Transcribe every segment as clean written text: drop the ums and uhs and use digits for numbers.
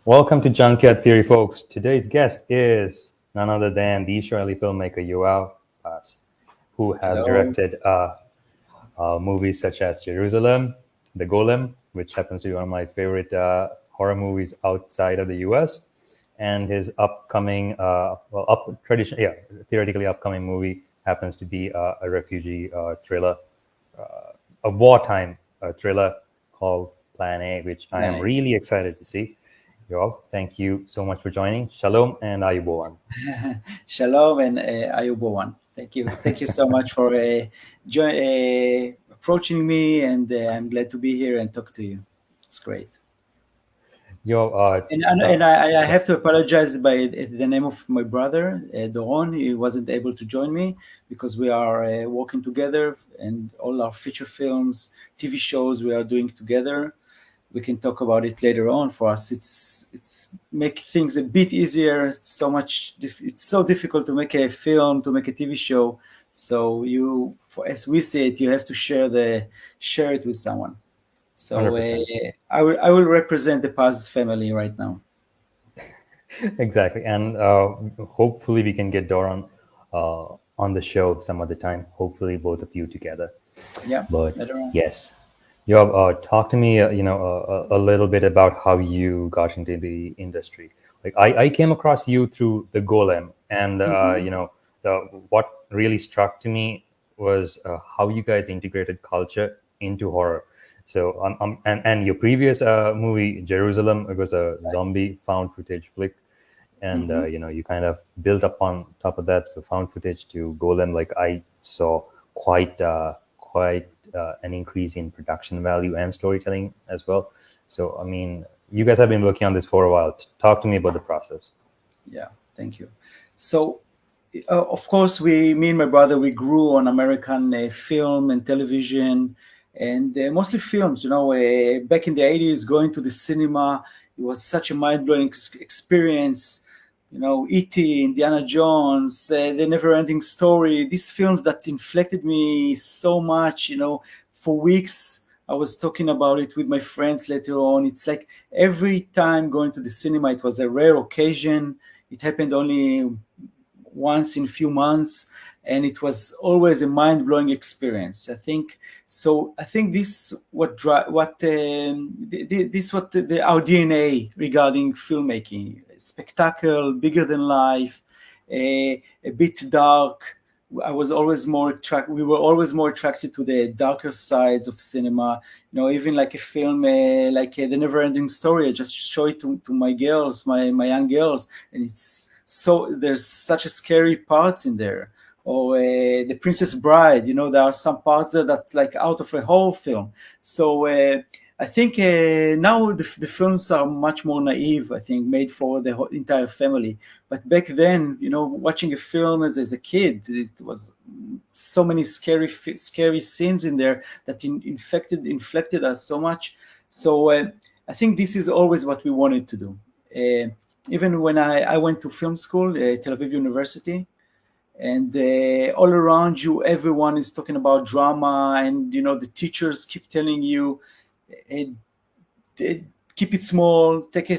Welcome to Junkyard Theory, folks. Today's guest is none other than the Israeli filmmaker Yoav Paz, who has Hello. directed movies such as Jerusalem, The Golem, which happens to be one of my favorite horror movies outside of the US, and his upcoming, theoretically upcoming movie happens to be a refugee thriller, a wartime thriller called Plan A, which I am Planet. really excited to see. Yoav, thank you so much for joining. Shalom and Ayubowan. Shalom and Ayubowan. Thank you. Thank you so much for approaching me, and I'm glad to be here and talk to you. It's great. Yoav, And I have to apologize by the name of my brother, Doron. He wasn't able to join me because we are working together, and all our feature films, TV shows we are doing together. We can talk about it later on. For us, it's make things a bit easier. It's so much. It's so difficult to make a film, to make a TV show. So as we say it, you have to share it with someone. So 100%. I will represent the Paz family right now. Exactly. And hopefully we can get Doran on the show some other time. Hopefully both of you together. Yeah, But later on. yes, Yoav, talk to me, a little bit about how you got into the industry. Like I came across you through the Golem, and Mhm. what really struck to me was how you guys integrated culture into horror. So, and your previous movie, Jerusalem, it was a Right. zombie found footage flick, and Mhm. you kind of built up on top of that. So, found footage to Golem, like I saw quite an increase in production value and storytelling as well. So, I mean, you guys have been working on this for a while. Talk to me about the process. Yeah. Thank you. So of course, me and my brother, we grew on American film and television, and mostly films. Back in the '80s, going to the cinema, it was such a mind-blowing experience. E.T., Indiana Jones, The Never-Ending Story. These films that inflected me so much. For weeks I was talking about it with my friends later on. It's like every time going to the cinema, it was a rare occasion. It happened only once in a few months, and it was always a mind-blowing experience. I think this this what our DNA regarding filmmaking: spectacle, bigger than life, a bit dark. We were always more attracted to the darker sides of cinema. Even like a film like The Never Ending Story, I just show it to my girls, my young girls, and there's such a scary parts in there. Or The Princess Bride, there are some parts there that like out of a horror film. So I think now the films are much more naive, I think, made for the entire family. But back then, watching a film as a kid, it was so many scary scenes in there that inflected us so much. So I think this is always what we wanted to do. Even when I went to film school, Tel Aviv University, and all around you, everyone is talking about drama, and the teachers keep telling you, uh, uh, keep it small, take a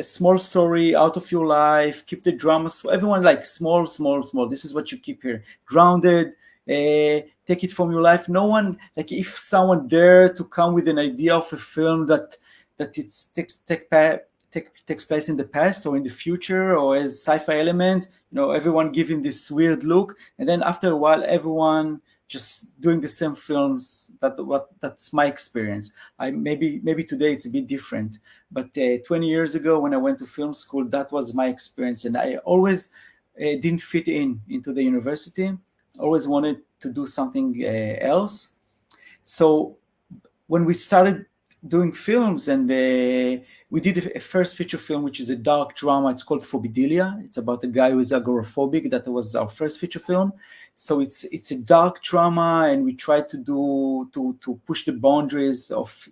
small story out of your life, keep the drama. So everyone like small, small, small. This is what you keep here, grounded. Take it from your life. No one, like, if someone dare to come with an idea of a film that takes place in the past or in the future or as sci-fi elements, everyone giving this weird look, and then after a while, everyone just doing the same films. That's my experience. I maybe today it's a bit different, but 20 years ago when I went to film school, that was my experience, and I always didn't fit into the university. Always wanted to do something else. So when we started doing films, and we did a first feature film, which is a dark drama. It's called Phobidia. It's about a guy who is agoraphobic. That was our first feature film. So it's a dark drama, and we tried to push the boundaries of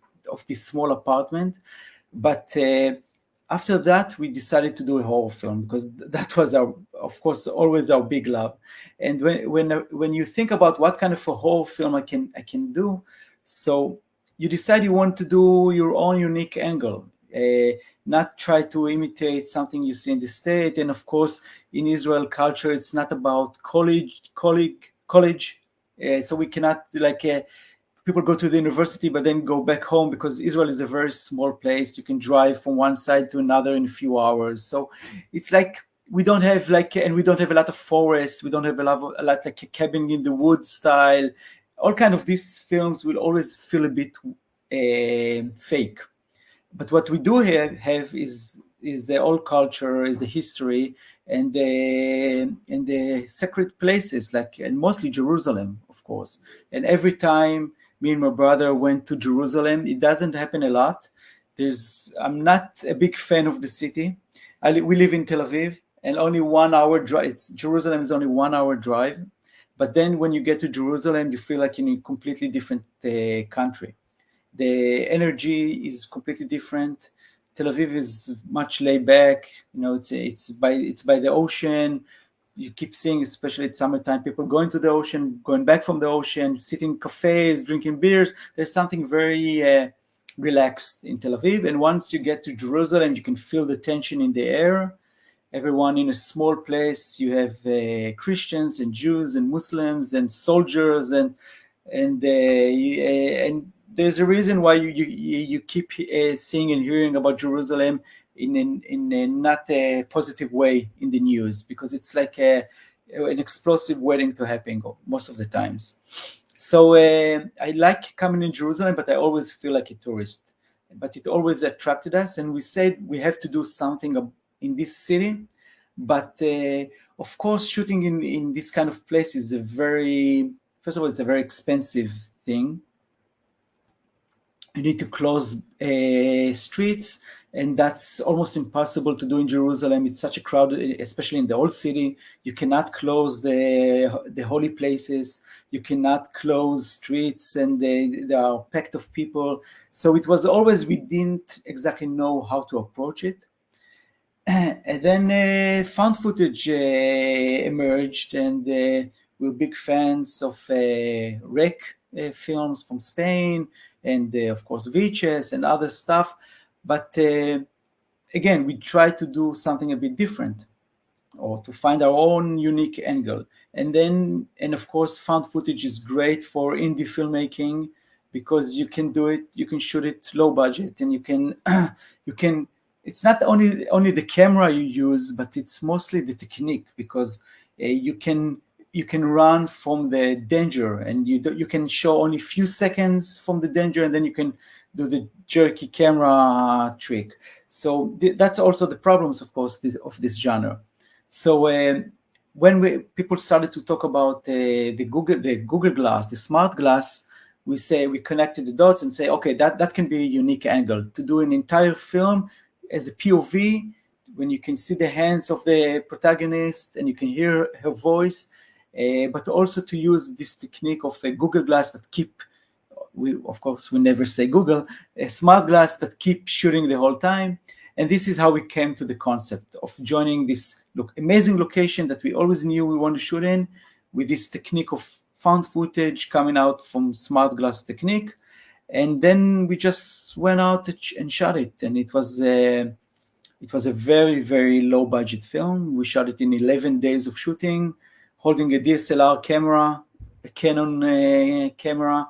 this small apartment. But after that, we decided to do a horror film because that was of course, always our big love. And when you think about what kind of a horror film I can do, so you decide you want to do your own unique angle. not try to imitate something you see in the state. And of course, in Israel culture, it's not about college. So we cannot people go to the university but then go back home, because Israel is a very small place. You can drive from one side to another in a few hours. So it's like we don't have and we don't have a lot of forest. We don't have a lot like a cabin in the woods style. All kind of these films will always feel a bit fake. But what we do have is the old culture, is the history, and the sacred places, and mostly Jerusalem, of course. And every time me and my brother went to Jerusalem, it doesn't happen a lot. I'm not a big fan of the city. We live in Tel Aviv, and only 1 hour drive. Jerusalem is only 1 hour drive. But then when you get to Jerusalem, you feel like in a completely different country. The energy is completely different. Tel Aviv is much laid back. It's by the ocean. You keep seeing, especially at summertime, people going to the ocean, going back from the ocean, sitting in cafes, drinking beers. There's something very relaxed in Tel Aviv. And once you get to Jerusalem, you can feel the tension in the air. Everyone in a small place. You have Christians and Jews and Muslims and soldiers, and there's a reason why you keep seeing and hearing about Jerusalem in a not a positive way in the news, because it's like an explosive waiting to happen most of the times. So I like coming in Jerusalem, but I always feel like a tourist. But it always attracted us, and we said we have to do something in this city. But of course, shooting in this kind of place is first of all, it's a very expensive thing. You need to close streets, and that's almost impossible to do in Jerusalem. It's such a crowd, especially in the old city. You cannot close the holy places. You cannot close streets, and they are packed of people. So it was always, we didn't exactly know how to approach it. And then found footage emerged, and we're big fans of rec films from Spain, and of course Viches and other stuff. But again, we try to do something a bit different, or to find our own unique angle. And of course, found footage is great for indie filmmaking, because you can do it, you can shoot it low budget, and you can it's not only the camera you use, but it's mostly the technique, because you can run from the danger, and you can show only a few seconds from the danger, and then you can do the jerky camera trick. So that's also the problems, of course, of this genre. So when people started to talk about the Google Glass, the smart glass, we connected the dots and say, okay, that can be a unique angle to do an entire film as a POV, when you can see the hands of the protagonist and you can hear her voice, but also to use this technique of a Google Glass that we never say Google, a smart glass that keep shooting the whole time. And this is how we came to the concept of joining this amazing location that we always knew we want to shoot in, with this technique of found footage coming out from smart glass technique. And then we just went out and shot it, and it was a very, very low budget film. We shot it in 11 days of shooting, holding a DSLR camera, a Canon camera,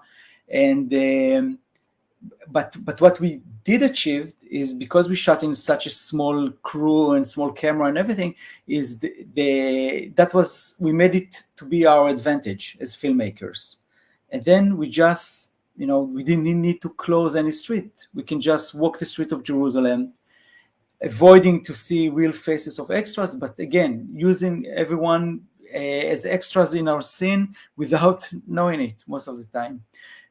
and but what we did achieve is, because we shot in such a small crew and small camera and everything, is we made it to be our advantage as filmmakers. And then we just, we didn't need to close any street. We can just walk the street of Jerusalem, avoiding to see real faces of extras, but again, using everyone as extras in our scene without knowing it most of the time.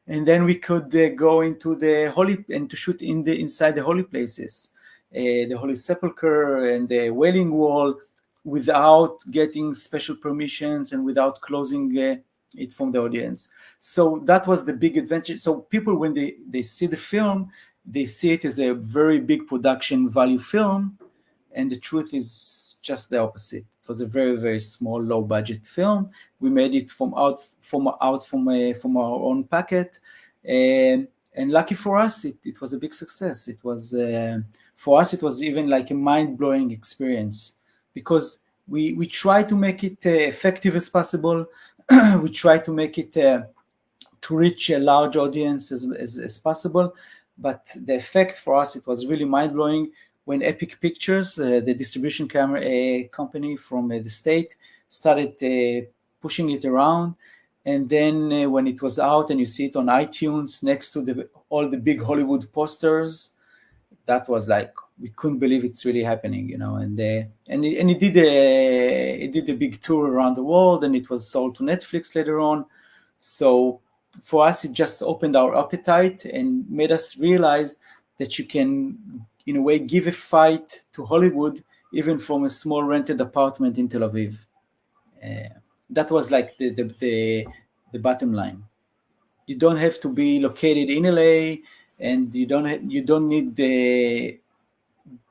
And then we could go into the and to shoot inside the holy places, the Holy Sepulchre and the Wailing Wall, without getting special permissions and without closing it from the audience. So that was the big advantage. So people, when they see the film, they see it as a very big production value film, and the truth is just the opposite. It was a very, very small, low budget film. We made it from our own pocket, And lucky for us, it was a big success. It was for us, it was even like a mind-blowing experience, because we try to make it effective as possible. We try to make it to reach a large audience as possible, but the effect for us, it was really mind-blowing when Epic Pictures, the distribution camera company from the state, started pushing it around. And then when it was out and you see it on iTunes next to all the big Hollywood posters, that was like, we couldn't believe it's really happening, you know. And it did a big tour around the world, and it was sold to Netflix later on. So for us, it just opened our appetite and made us realize that you can, in a way, give a fight to Hollywood even from a small rented apartment in Tel Aviv. That was like the bottom line. You don't have to be located in LA, and you don't need the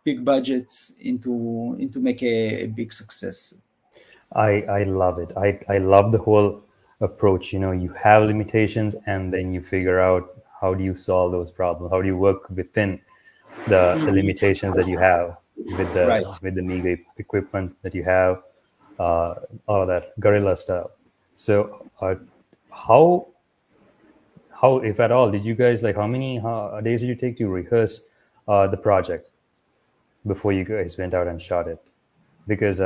big budgets into make a big success. I love it. I love the whole approach. You know, you have limitations, and then you figure out how do you solve those problems. How do you work within the limitations that you have with the meager equipment that you have, all of that guerrilla stuff. So how, if at all, did you guys, like, how many days did you take to rehearse the project before you guys went out and shot it? Because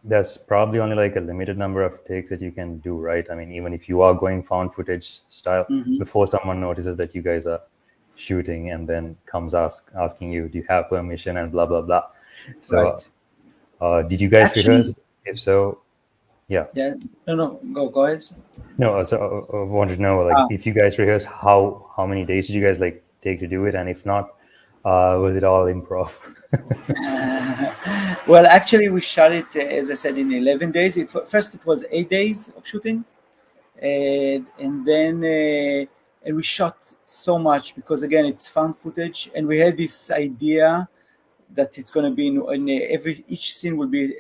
there's probably only like a limited number of takes that you can do, right? I mean, even if you are going found footage style, before someone notices that you guys are shooting and then comes asking you, do you have permission, and blah blah blah. So did you guys rehearse? If so, yeah. No, go ahead. No, so I wanted to know, like, if you guys rehearse, how many days did you guys like take to do it, and if not, was it all improv? Well, actually, we shot it, as I said, in 11 days. First, it was 8 days of shooting, and then and we shot so much because, again, it's found footage, and we had this idea that it's going to be each scene will be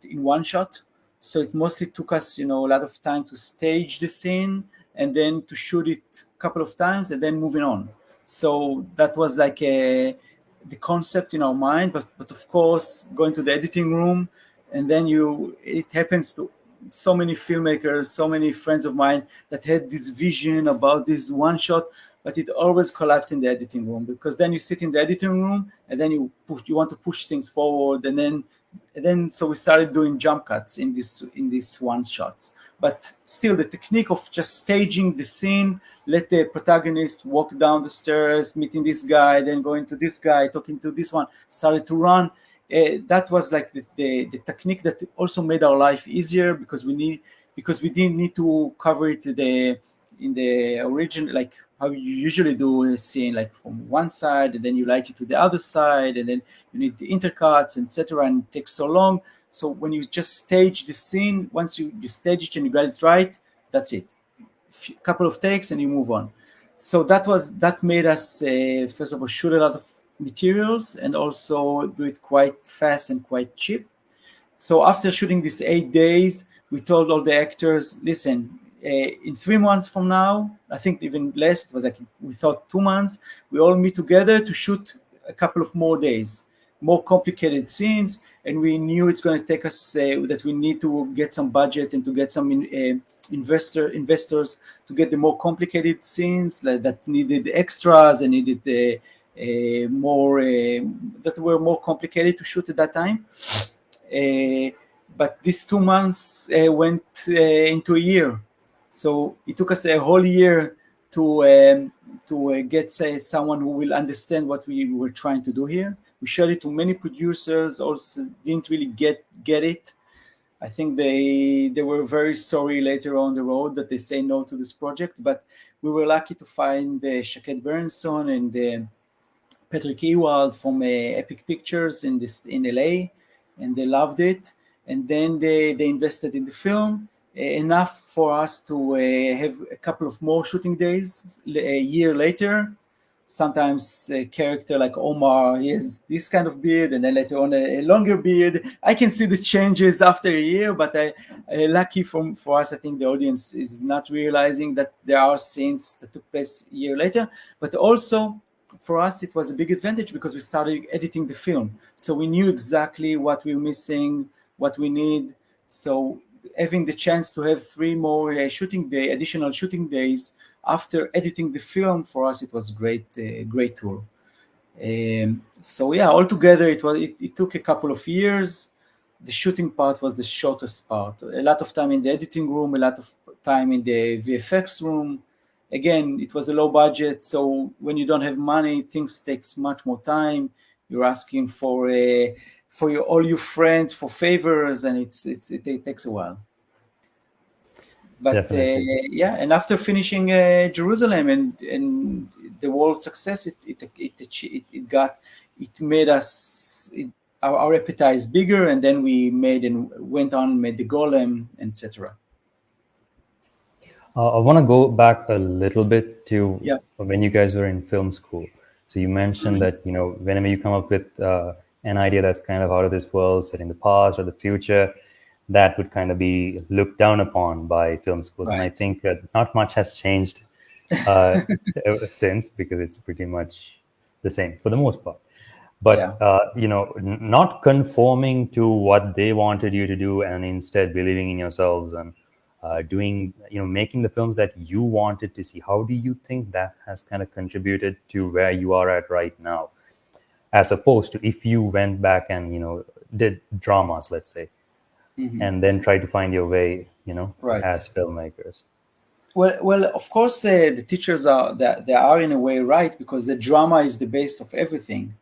in one shot. So it mostly took us, a lot of time to stage the scene and then to shoot it a couple of times and then moving on. So that was like the concept in our mind, but of course, going to the editing room, and then it happens to so many filmmakers, so many friends of mine that had this vision about this one shot, but it always collapsed in the editing room, because then you sit in the editing room and then you want to push things forward, and then so we started doing jump cuts in this one shots. But still, the technique of just staging the scene, let the protagonist walk down the stairs, meeting this guy, then going to this guy, talking to this one, started to run. That was like the technique that also made our life easier, because we didn't need to cover it in the original, like how you usually do a scene, like from one side and then you light it to the other side, and then you need the intercuts, etc., and it takes so long. So when you just stage the scene, once you stage it and you got it right, that's it. A couple of takes and you move on. So that made us first of all shoot a lot of materials and also do it quite fast and quite cheap. So after shooting these 8 days, we told all the actors, listen, in 3 months from now, I think even less, it was like, we thought 2 months, we all meet together to shoot a couple of more days, more complicated scenes, and we knew it's going to take us, that we need to get some budget and to get some investors to get the more complicated scenes that needed extras and needed more, that were more complicated to shoot at that time. But these 2 months went into a year. So it took us a whole year to get someone who will understand what we were trying to do here. We showed it to many producers, also didn't really get it. I think they were very sorry later on the road that they say no to this project, but we were lucky to find Shaked Berenson and Patrick Ewald from Epic Pictures in LA, and they loved it. And then they invested in the film, enough for us to have a couple of more shooting days a year later. sometimes a character like Omar, he has this kind of beard, and then later on a longer beard. I can see the changes after a year, but lucky for us, I think the audience is not realizing that there are scenes that took place a year later. But also for us, it was a big advantage because we started editing the film, so we knew exactly what we were missing, what we need. So having the chance to have 3 more additional shooting days after editing the film, for us it was great tool. So yeah, altogether it took a couple of years. The shooting part was the shortest part. A lot of time in the editing room, a lot of time in the VFX room. Again, it was a low budget, so when you don't have money, things takes much more time. You're asking for all your friends for favors, and it takes a while. But yeah, and after finishing Jerusalem and the world success, it made us our appetite is bigger, and then we made the Golem, etc. I want to go back a little bit to Yeah. when you guys were in film school. So you mentioned that, you know, whenever you come up with an idea that's kind of out of this world, set in the past or the future, that would kind of be looked down upon by film schools. And I Right. think not much has changed ever since, because it's pretty much the same for the most part. But Yeah. you know, not conforming to what they wanted you to do, and instead believing in yourselves and doing, you know, making the films that you wanted to see. How do you think that has kind of contributed to where you are at right now, as opposed to if you went back and, you know, did dramas, let's say, and then try to find your way, you know, Right. as filmmakers? Well, of course, the teachers they are in a way right, because the drama is the base of everything.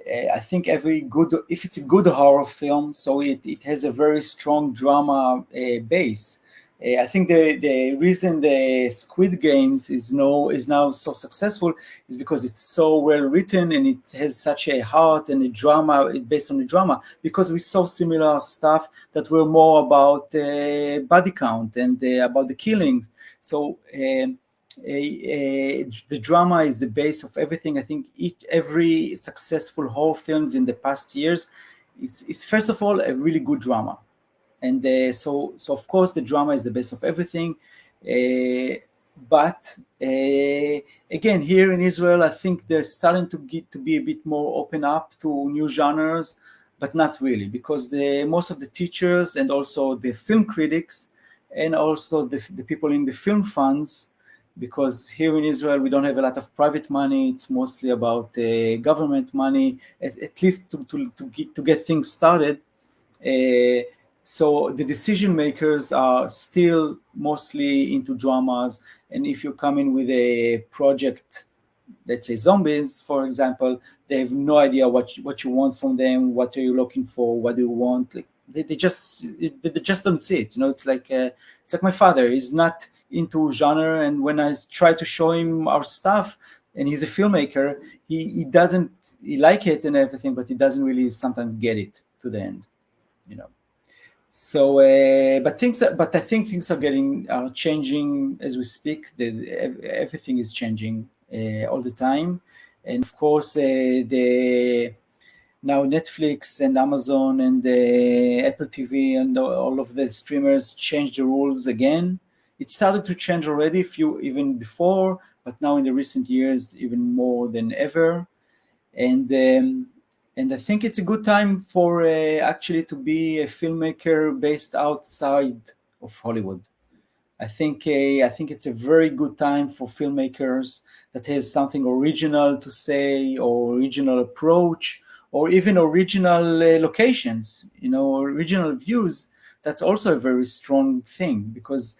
I think if it's a good horror film, so it has a very strong drama base. I think the reason the Squid Games is now so successful is because it's so well written, and it has such a heart and a drama based on the drama, because we saw similar stuff that were more about body count and about the killings. So the drama is the base of everything. I think every successful horror films in the past years is first of all a really good drama. And so of course the drama is the base of everything. But again, here in Israel, I think they're starting to be a bit more open up to new genres, but not really, because most of the teachers and also the film critics and also the people in the film funds, because here in Israel we don't have a lot of private money. It's mostly about government money, at least to get things started. So the decision makers are still mostly into dramas, and if you come in with a project, let's say zombies, for example, they have no idea what you want from them, what are you looking for, what do you want. Like they just don't see it. You know, it's like my father. He's not into genre, and when I try to show him our stuff, and he's a filmmaker, he like it and everything, but he doesn't really sometimes get it to the end, you know. So, but I think things are changing as we speak. Everything is changing all the time, and of course, now Netflix and Amazon and Apple TV and all of the streamers changed the rules again. It started to change already, even before, but now in the recent years, even more than ever. And I think it's a good time for actually to be a filmmaker based outside of Hollywood. I think it's a very good time for filmmakers that has something original to say, or original approach, or even original locations, you know, original views. That's also a very strong thing, because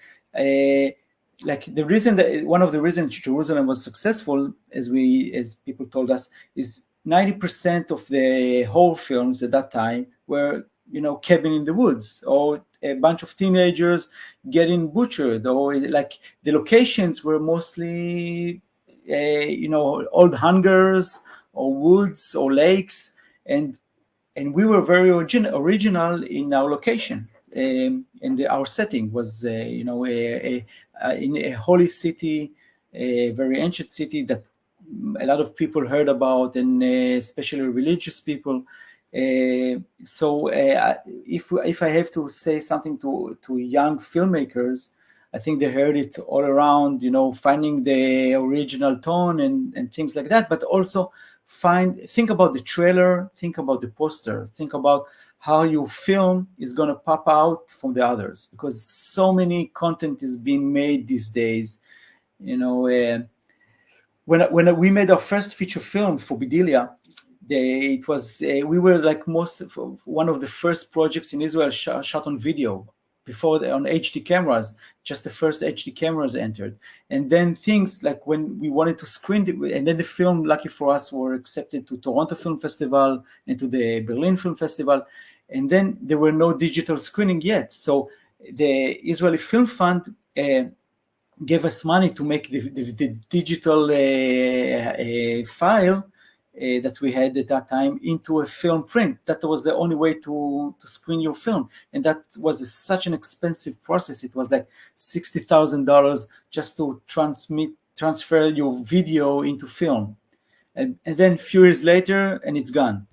like one of the reasons Jerusalem was successful, as people told us, is 90% of the horror films at that time were, you know, cabin in the woods, or a bunch of teenagers getting butchered, or like the locations were mostly, you know, old hangars or woods or lakes, and we were very original in our location. And our setting was, you know, in a holy city, a very ancient city that a lot of people heard about, and especially religious people. If I have to say something to young filmmakers, I think they heard it all around, finding the original tone and things like that, but also think about the trailer, think about the poster, think about how your film is going to pop out from the others, because so many content is being made these days. When we made our first feature film for Phobidia, it was we were like one of the first projects in Israel shot on video, before on HD cameras. Just the first HD cameras entered, and then things like when we wanted to screen it, and then the film, lucky for us, were accepted to Toronto Film Festival and to the Berlin Film Festival, and then there were no digital screening yet. So the Israeli Film Fund gave us money to make the digital file that we had at that time into a film print. That was the only way to screen your film, and that was such an expensive process. It was like $60,000 just to transfer your video into film, and then a few years later, and it's gone.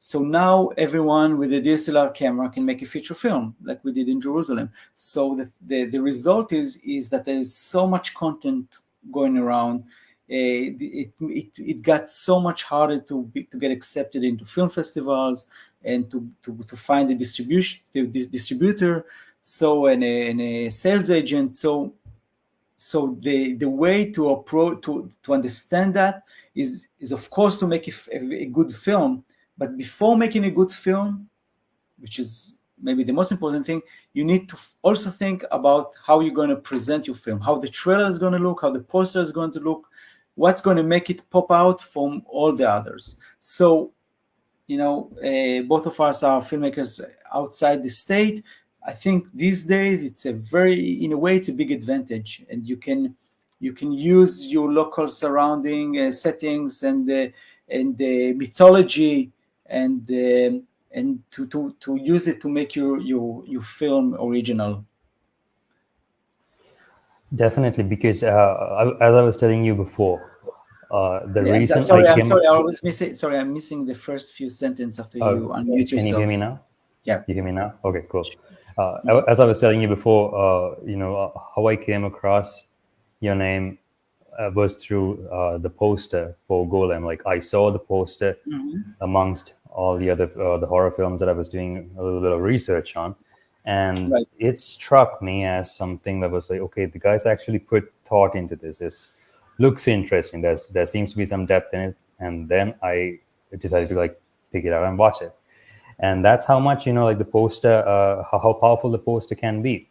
So now everyone with a DSLR camera can make a feature film like we did in Jerusalem. So the result is that there is so much content going around. It got so much harder to get accepted into film festivals and to find the distributor, and a sales agent. So the way to approach to understand that is of course to make a good film. But before making a good film, which is maybe the most important thing, you need to also think about how you're going to present your film, how the trailer is going to look, how the poster is going to look, what's going to make it pop out from all the others. So, both of us are filmmakers outside the state. I think these days it's in a way, it's a big advantage, and you can use your local surrounding settings and the mythology and to use it to make your film original. Definitely, because as I was telling you before, reason I'm missing the first few sentences after you unmute yourself. Can you hear me now? Yeah. You hear me now? Okay, cool. As I was telling you before, how I came across your name was through the poster for Golem. Like, I saw the poster amongst all the other the horror films that I was doing a little bit of research on, and it struck me as something that was like, okay, the guys actually put thought into this. This looks interesting. There seems to be some depth in it, and then I decided to like pick it out and watch it. And that's how much like the poster, how powerful the poster can be.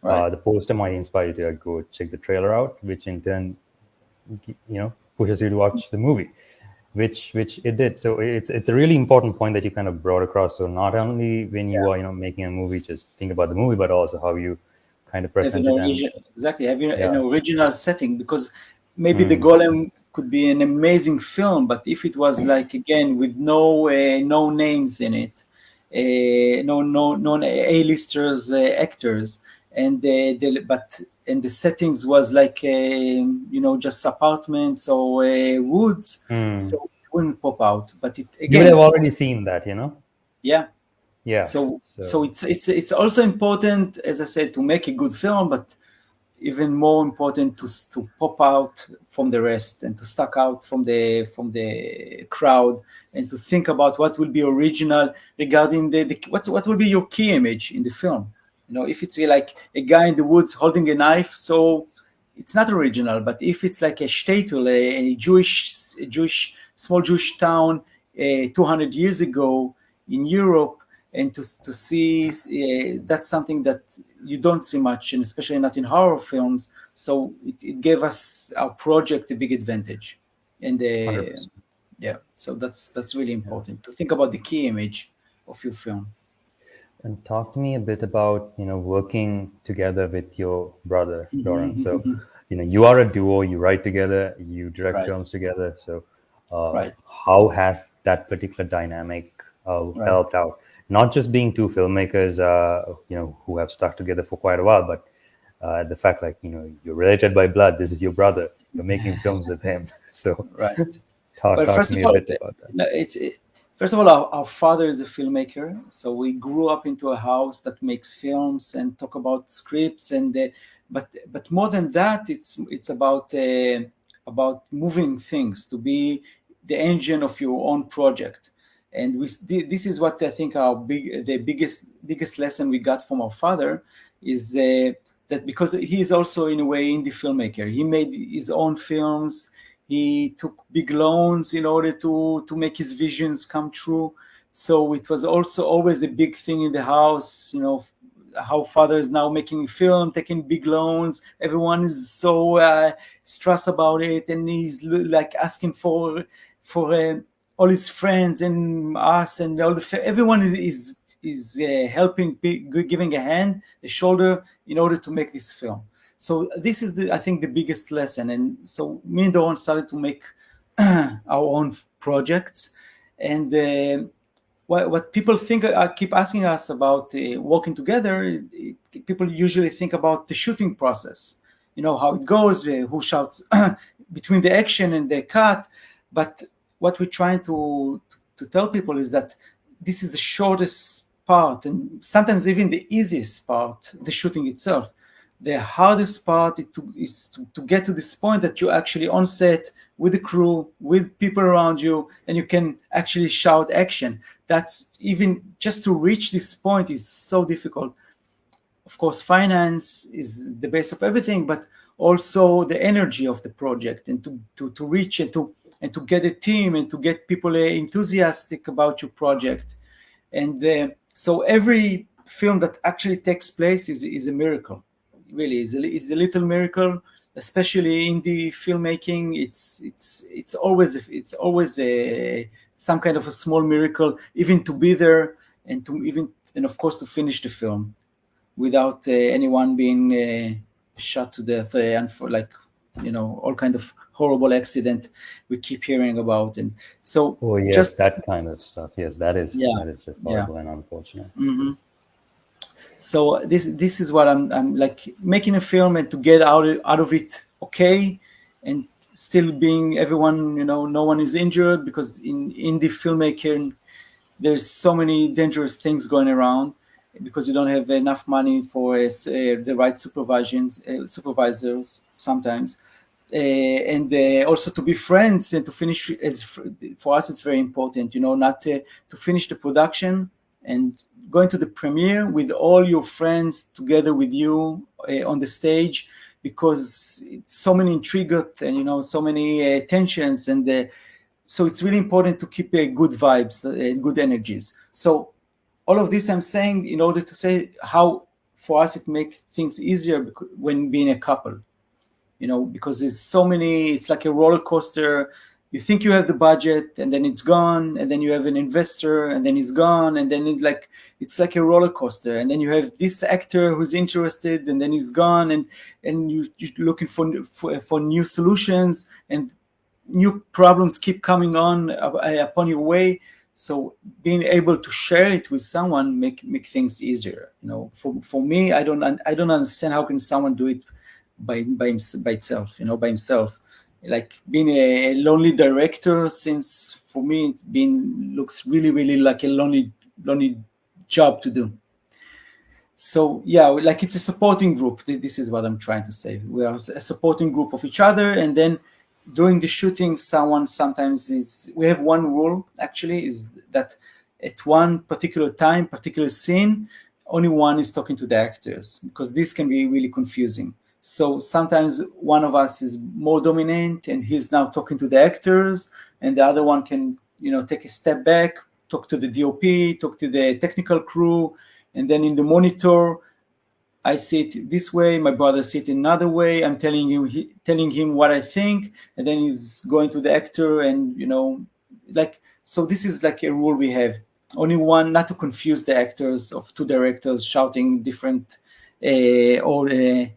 The poster might inspire you to go check the trailer out, which in turn pushes you to watch the movie, which it did. So it's a really important point that you kind of brought across. So not only when you are making a movie, just think about the movie, but also how you kind of present it. Exactly, having an original setting, because maybe the Golem could be an amazing film, but if it was like, again, with no names in it, no A-listers actors, and the settings was like just apartments or woods, so it wouldn't pop out. But it, again, you would have already seen that, yeah. So it's also important, as I said, to make a good film, but even more important to pop out from the rest and to stack out from the crowd, and to think about what will be original regarding what will be your key image in the film. If it's like a guy in the woods holding a knife, so it's not original. But if it's like a shtetl, a Jewish small Jewish town 200 years ago in Europe, and to see that's something that you don't see much, and especially not in horror films. So it gave us, our project, a big advantage. And so that's really important to think about the key image of your film. And talk to me a bit about working together with your brother, Doran. So you are a duo, you write together, you direct films together. So how has that particular dynamic helped out? Not just being two filmmakers, who have stuck together for quite a while, but the fact, like, you're related by blood. This is your brother. You're making films with him. So Right. talk Well, to first me of a all, bit about that. no, first of all, our father is a filmmaker, so we grew up into a house that makes films and talk about scripts, and but more than that, it's about moving things to be the engine of your own project. And this is what I think the biggest lesson we got from our father is that because he is also in a way indie filmmaker. He made his own films. He took big loans in order to make his visions come true. So it was also always a big thing in the house, how father is now making a film, taking big loans. Everyone is so stressed about it, and he's like asking for all his friends and us and everyone is helping, giving a hand, a shoulder in order to make this film. So this is I think the biggest lesson. And so me and Doron started to make our own projects. And what people think, keep asking us about working together, people usually think about the shooting process, how it goes, who shouts between the action and the cut. But what we're trying to tell people is that this is the shortest part, and sometimes even the easiest part, the shooting itself. The hardest part is to get to this point that you're actually on set with the crew, with people around you, and you can actually shout action. That's even just to reach this point is so difficult. Of course, finance is the base of everything, but also the energy of the project, and to reach and to get a team and to get people enthusiastic about your project. And so every film that actually takes place is a miracle. Really is a little miracle, especially in the filmmaking. It's always some kind of a small miracle, even to be there and of course to finish the film without anyone being shot to death, and for all kind of horrible accident we keep hearing about. And so yes, just that kind of stuff. Yes, that is just horrible and unfortunate. Mm-hmm. So this is what I'm like, making a film and to get out of it okay, and still being everyone, no one is injured, because in the filmmaking there's so many dangerous things going around, because you don't have enough money for the right supervisors sometimes, and also to be friends and to finish. For us it's very important, not to finish the production and going to the premiere with all your friends together with you on the stage, because it's so many intrigues and so many tensions, and so it's really important to keep good vibes and good energies. So all of this I'm saying in order to say how for us it makes things easier when being a couple, because there's so many, it's like a roller coaster. You think you have the budget, and then it's gone, and then you have an investor, and then it's gone, and then it's like a roller coaster. And then you have this actor who's interested, and then he's gone, and you're looking for new solutions, and new problems keep coming on upon your way. So being able to share it with someone make things easier. For me, I don't understand how can someone do it by itself, by himself. Like being a lonely director seems, for me, looks really, really like a lonely job to do. So yeah, like it's a supporting group. This is what I'm trying to say. We are a supporting group of each other, and then during the shooting, we have one rule actually, is that at one particular time, particular scene, only one is talking to the actors, because this can be really confusing. So sometimes one of us is more dominant and he's now talking to the actors, and the other one can, take a step back, talk to the DOP, talk to the technical crew, and then in the monitor, I see it this way, my brother see it another way. I'm telling him what I think, and then he's going to the actor, and so this is like a rule we have. Only one, not to confuse the actors of two directors shouting different the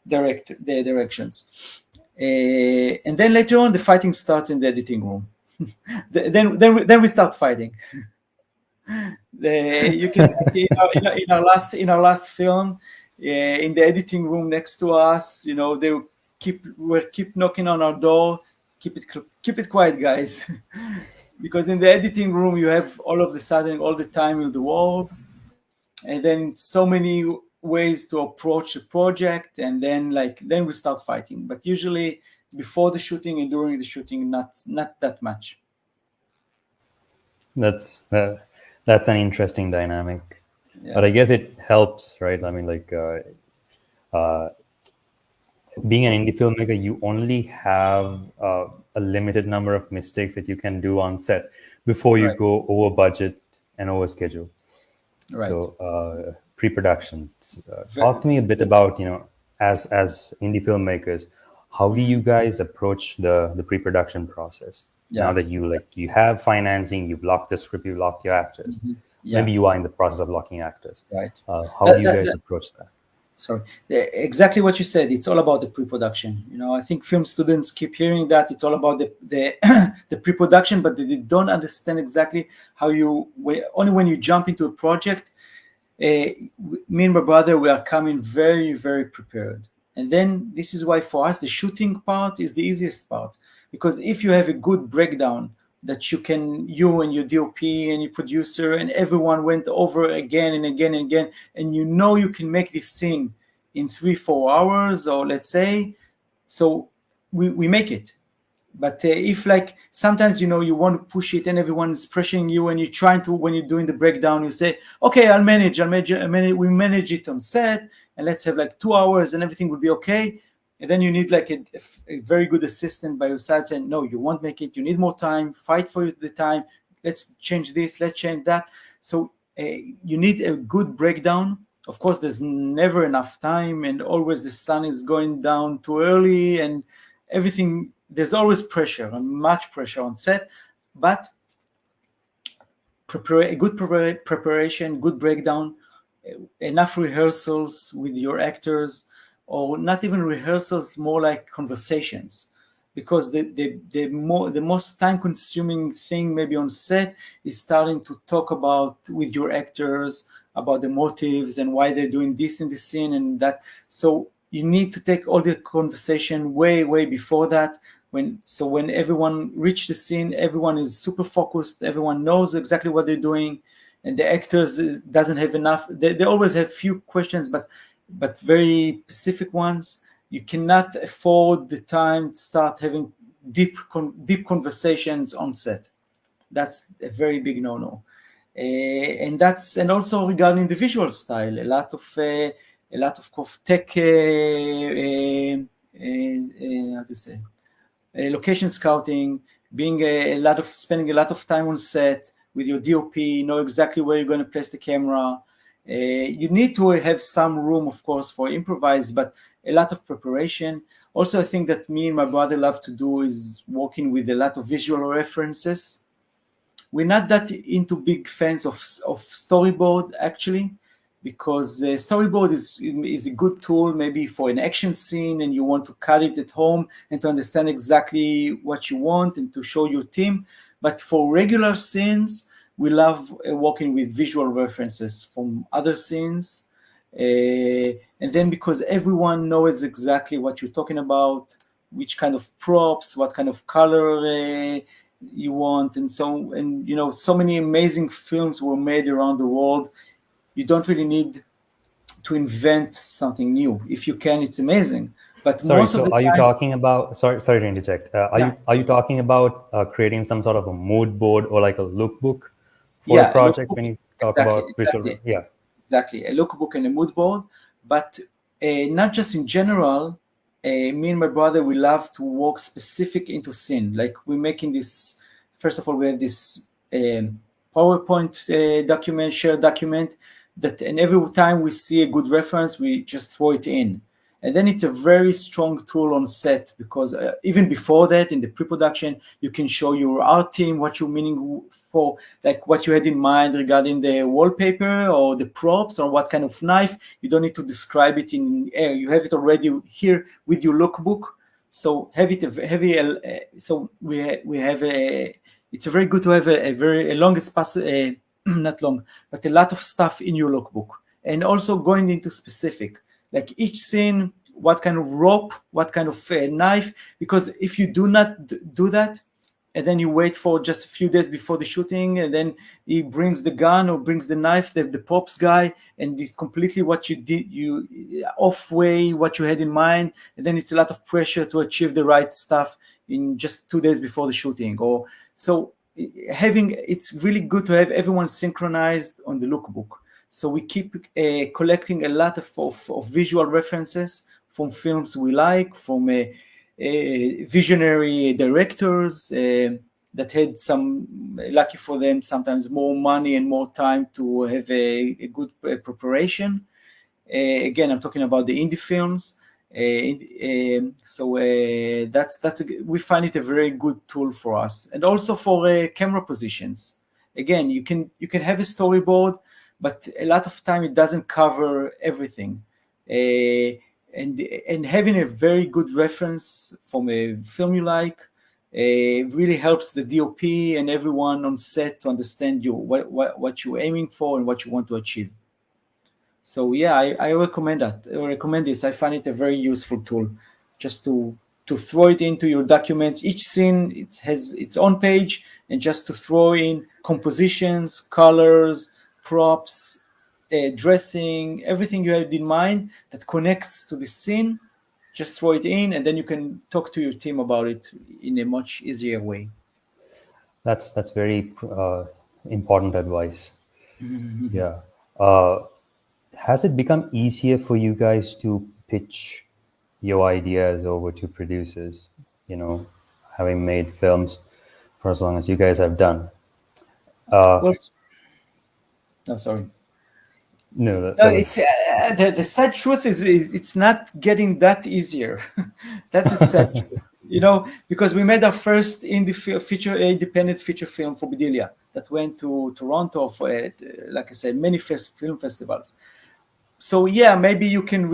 directions, and then later on the fighting starts in the editing room. then we start fighting. You can in our last film, in the editing room next to us. They were keep knocking on our door. Keep it quiet, guys. Because in the editing room you have all of the sudden all the time in the world, and then so many ways to approach a project, and then we start fighting. But usually before the shooting and during the shooting, not that much. That's an interesting dynamic, Yeah. but I guess it helps, right? I mean, being an indie filmmaker, you only have a limited number of mistakes that you can do on set before you Right. go over budget and over schedule. Right. So pre-production. Talk to me a bit about, as indie filmmakers, how do you guys approach the pre-production process? Yeah. Now that you have financing, you've locked the script, you've locked your actors. Yeah. Maybe you are in the process of locking actors. Right. How do you guys approach that? Sorry, exactly what you said. It's all about the pre-production. I think film students keep hearing that it's all about the the pre-production, but they don't understand exactly how only when you jump into a project. Me and my brother, we are coming very, very prepared. And then this is why for us the shooting part is the easiest part, because if you have a good breakdown that you and your DOP and your producer and everyone went over again and again and again, and you can make this scene in 3-4 hours, or let's say, so we make it. But if sometimes you want to push it and everyone is pressuring you, and you're trying to, when you're doing the breakdown, you say, okay, I'll manage, we manage it on set, and let's have 2 hours and everything will be okay. And then you need a very good assistant by your side saying, no, you won't make it, you need more time, fight for the time, let's change this, let's change that. So you need a good breakdown. Of course, there's never enough time, and always the sun is going down too early, and everything, there's always pressure, and much pressure on set. But a good preparation, good breakdown, enough rehearsals with your actors, or not even rehearsals, more like conversations, because the most time-consuming thing maybe on set is starting to talk about with your actors about the motives and why they're doing this in the scene and that. So you need to take all the conversation way before that. When everyone reach the scene, everyone is super focused, everyone knows exactly what they're doing, and the actors doesn't have enough. They always have few questions, but very specific ones. You cannot afford the time to start having deep conversations on set. That's a very big no-no. And also regarding the visual style, a lot of tech, how to say, location scouting, spending a lot of time on set with your DOP, know exactly where you're going to place the camera. You need to have some room, of course, for improvise, but a lot of preparation. Also, I think that me and my brother love to do is working with a lot of visual references. We're not that into big fans of storyboard, actually, because storyboard is a good tool maybe for an action scene, and you want to cut it at home and to understand exactly what you want and to show your team. But for regular scenes, we love working with visual references from other scenes. And then because everyone knows exactly what you're talking about, which kind of props, what kind of color you want, and so many amazing films were made around the world. You don't really need to invent something new. If you can, it's amazing. But Sorry, most of the are you time, talking about, sorry to interject, are you talking about creating some sort of a mood board or like a lookbook for a project when you talk about visual? Yeah. Exactly, a lookbook and a mood board, but not just in general. Me and my brother, we love to work specific into scene. Like we're making this, first of all, we have this PowerPoint document, shared document, that, and every time we see a good reference, we just throw it in. And then it's a very strong tool on set, because even before that, in the pre-production, you can show your art team what you're meaning for, like what you had in mind regarding the wallpaper or the props or what kind of knife. You don't need to describe it in air. You have it already here with your lookbook. So have it so we have a. It's a very good to have a longest pass, not long, but a lot of stuff in your lookbook, and also going into specific. like each scene, what kind of rope, what kind of knife, because if you do not do that, and then you wait for just a few days before the shooting, and then he brings the gun or brings the knife, the props guy, and it's completely what you did, you off way what you had in mind, and then it's a lot of pressure to achieve the right stuff in just 2 days before the shooting. Or so it's really good to have everyone synchronized on the lookbook. So we keep collecting a lot of visual references from films we like, from visionary directors that had some, lucky for them, sometimes more money and more time to have a good preparation. Again, I'm talking about the indie films. We find it a very good tool for us, and also for camera positions. Again, you can have a storyboard, but a lot of time it doesn't cover everything. And having a very good reference from a film you like really helps the DOP and everyone on set to understand what you're aiming for and what you want to achieve. So yeah, I recommend that. I recommend this. I find it a very useful tool, just to throw it into your document. Each scene it has its own page, and just to throw in compositions, colors, props, dressing, everything you had in mind that connects to the scene. Just throw it in, and then you can talk to your team about it in a much easier way. That's very important advice. Yeah. Has it become easier for you guys to pitch your ideas over to producers? You know, having made films for as long as you guys have done. Well, no, sorry. No, No, that it's was. the sad truth is it's not getting that easier. That's the sad truth, because we made our first independent feature film for Phobidia that went to Toronto for, like I said, many film festivals. So yeah, maybe you can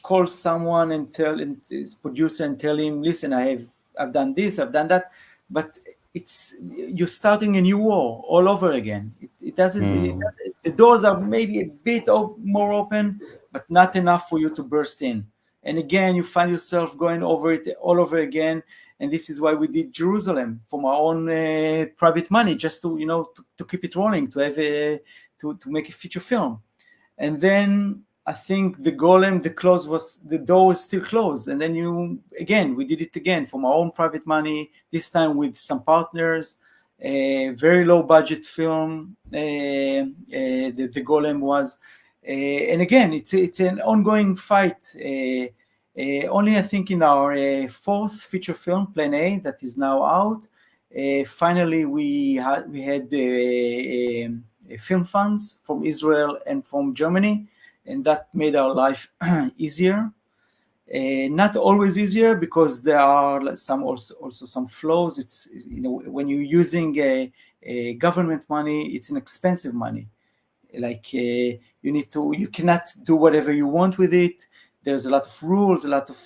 call someone and tell his producer and tell him, listen, I've done this, I've done that, but you're starting a new war all over again. The doors are maybe a bit more open, but not enough for you to burst in. And again, you find yourself going over it all over again. And this is why we did Jerusalem from our own private money, just to to keep it rolling, to have to make a feature film. And then I think the door was still closed. And then we did it again from our own private money, this time with some partners, a very low budget film. The Golem was, and again, it's an ongoing fight. Only I think in our fourth feature film, Plan A, that is now out, finally we had film funds from Israel and from Germany, and that made our life easier. Not always easier, because there are also some flaws. It's when you're using a government money, it's an expensive money. Like you cannot do whatever you want with it. There's a lot of rules, a lot of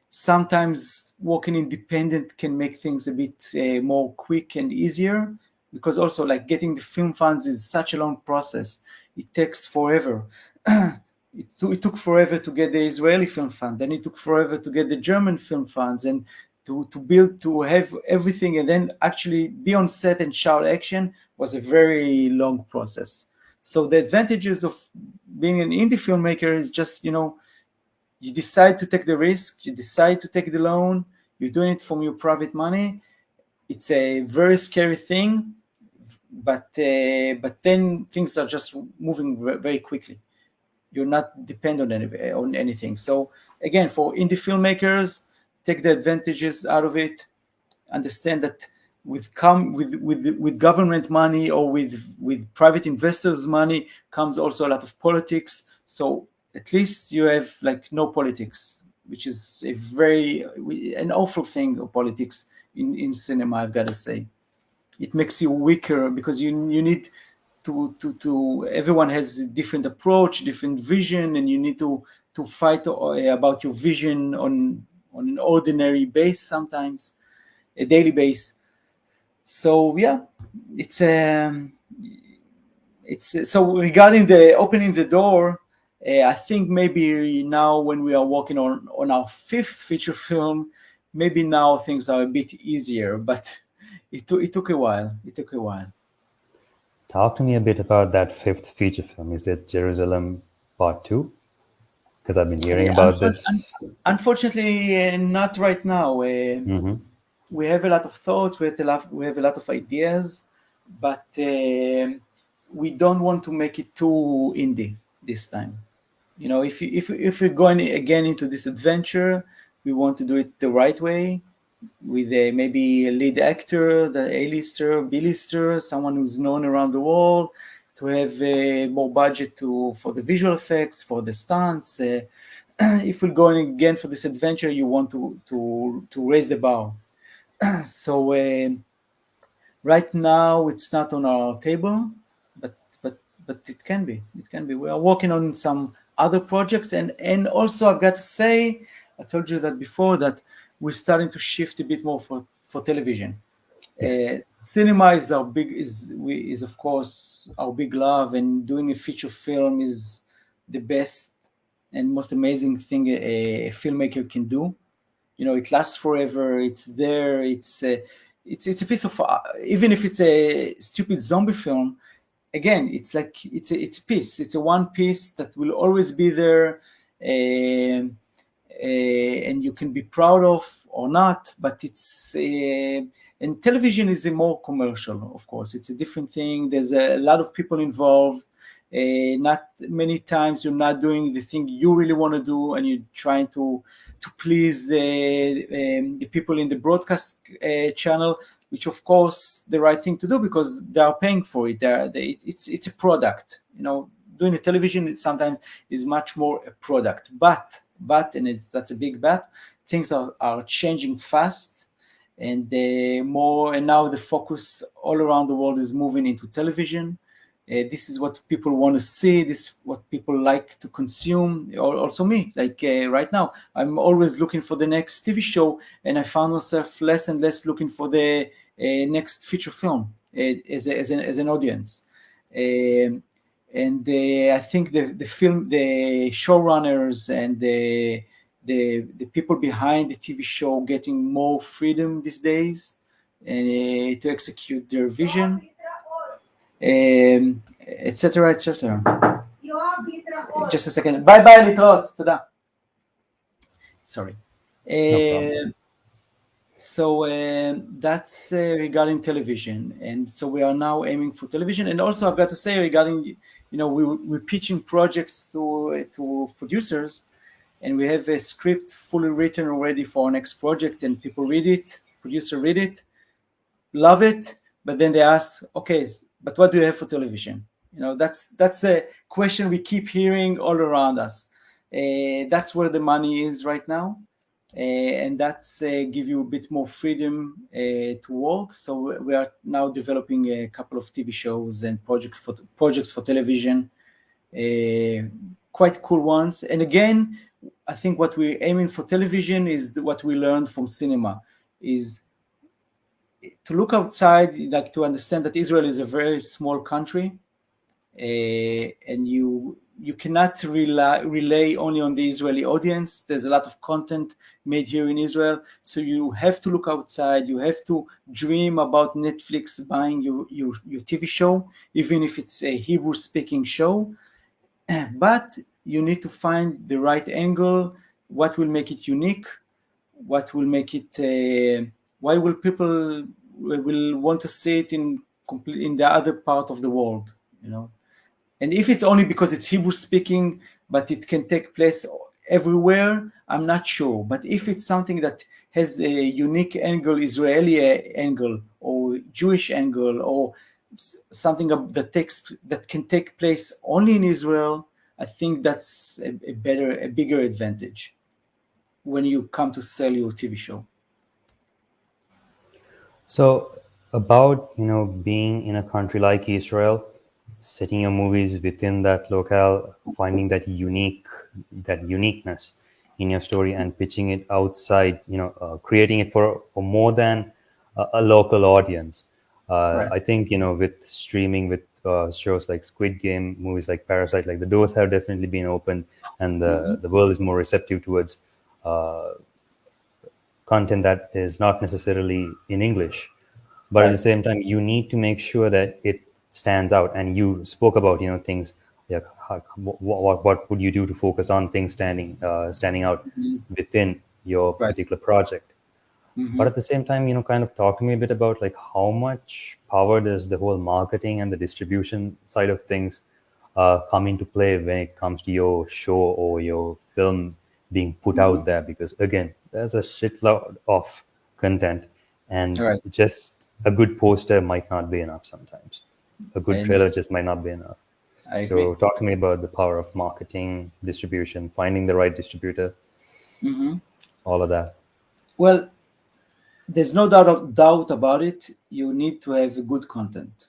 sometimes working independent can make things a bit more quick and easier, because also like getting the film funds is such a long process. It takes forever. It took forever to get the Israeli film fund, then it took forever to get the German film funds, and to have everything, and then actually be on set and shout action was a very long process. So the advantages of being an indie filmmaker is just, you decide to take the risk, you decide to take the loan, you're doing it from your private money. It's a very scary thing, but then things are just moving very quickly. You're not dependent on anything. So again, for indie filmmakers, take the advantages out of it. Understand that with government money or with private investors' money comes also a lot of politics. So at least you have like no politics, which is an awful thing of politics in cinema, I've got to say. It makes you weaker, because you need to everyone has a different approach, different vision, and you need to fight about your vision on an ordinary base, sometimes a daily base. So yeah, it's so regarding the opening the door, I think maybe now when we are working on our fifth feature film, maybe now things are a bit easier, but it took a while. It took a while. Talk to me a bit about that fifth feature film. Is it Jerusalem Part 2? Because I've been hearing about this. Unfortunately, not right now. We have a lot of thoughts. We have a lot of ideas, but we don't want to make it too indie this time. You know, if we're going again into this adventure, we want to do it the right way, with maybe a lead actor, the A-lister, B-lister, someone who's known around the world, to have more budget for the visual effects, for the stunts. If we're going again for this adventure, you want to raise the bar. So right now it's not on our table, but it can be. It can be. We are working on some other projects, and also I've got to say, I told you that before, that we're starting to shift a bit more for television. Yes. Cinema is is of course our big love, and doing a feature film is the best and most amazing thing a filmmaker can do. You know, it lasts forever. It's there. It's a piece of even if it's a stupid zombie film. Again, it's like it's a piece. It's a one piece that will always be there, and you can be proud of or not. But it's and television is a more commercial, of course. It's a different thing. There's a lot of people involved. Not many times you're not doing the thing you really want to do, and you're trying to please the people in the broadcast channel, which of course the right thing to do because they are paying for it. It's a product. You know, doing a television sometimes is much more a product. But that's a big but. Things are changing fast, and now the focus all around the world is moving into television. This is what people want to see. This is what people like to consume. Also me, like right now, I'm always looking for the next TV show, and I found myself less and less looking for the next feature film as an audience. And I think the showrunners and the people behind the TV show getting more freedom these days to execute their vision. etc. etc. Just a second. Bye bye, להתראות. תודה. Sorry. So that's regarding television, and so we are now aiming for television. And also, I've got to say regarding, you know, we're pitching projects to producers, and we have a script fully written already for our next project, and people read it, producer read it, love it, but then they ask, okay, but what do you have for television? You know, that's a question we keep hearing all around us. That's where the money is right now, and that's give you a bit more freedom to work. So we are now developing a couple of TV shows and projects for television, quite cool ones. And again, I think what we're aiming for television is what we learned from cinema, is to look outside, like to understand that Israel is a very small country, and you cannot rely only on the Israeli audience. There's a lot of content made here in Israel, so you have to look outside. You have to dream about Netflix buying your TV show, even if it's a Hebrew-speaking show. But you need to find the right angle. What will make it unique? What will make it? Why will people will want to see it in the other part of the world? You know. And if it's only because it's Hebrew speaking, but it can take place everywhere, I'm not sure. But if it's something that has a unique angle, Israeli angle, or Jewish angle, or something that can take place only in Israel, I think that's a bigger advantage when you come to sell your TV show. So about, you know, being in a country like Israel, setting your movies within that locale, finding that uniqueness in your story and pitching it outside, you know, creating it for more than a local audience. Right. I think, with streaming, with shows like Squid Game, movies like Parasite, like the doors have definitely been opened, and the world is more receptive towards uh, content that is not necessarily in English. But at the Right. same time, you need to make sure that it stands out. And you spoke about, things like what would you do to focus on things standing out within your Right. particular project. But at the same time, kind of talk to me a bit about like how much power does the whole marketing and the distribution side of things come into play when it comes to your show or your film being put out there? Because again, there's a shitload of content, and Right. just a good poster might not be enough sometimes. A I good trailer understand. just might not be enough. I So agree. talk to me about the power of marketing, distribution, finding the right distributor, all of that. Well, there's no doubt about it. You need to have a good content.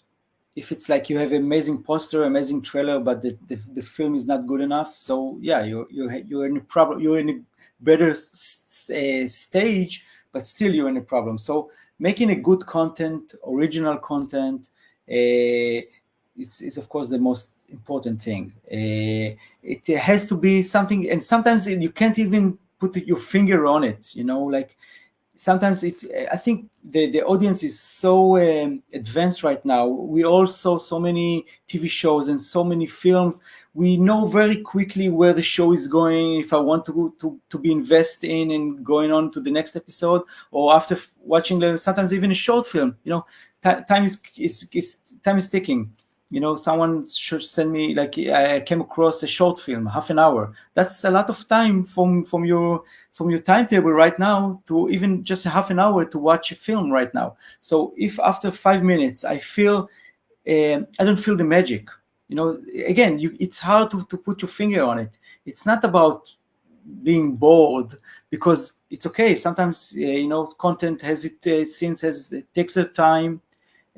If it's like you have amazing poster, amazing trailer, but the film is not good enough, so yeah, you're in a problem. You're in a better stage, but still you're in a problem. So making a good content, original content, is of course the most important thing. It has to be something, and sometimes you can't even put your finger on it. Like sometimes it's, I think the audience is so advanced right now. We all saw so many TV shows and so many films. We know very quickly where the show is going. If I want to be invested in and going on to the next episode, or after watching sometimes even a short film, time is ticking. Someone should send me, like, I came across a short film, half an hour. That's a lot of time from your timetable right now, to even just a half an hour to watch a film right now. So if after 5 minutes I feel, I don't feel the magic, again, it's hard to put your finger on it. It's not about being bored, because it's okay. Sometimes content has it takes a time,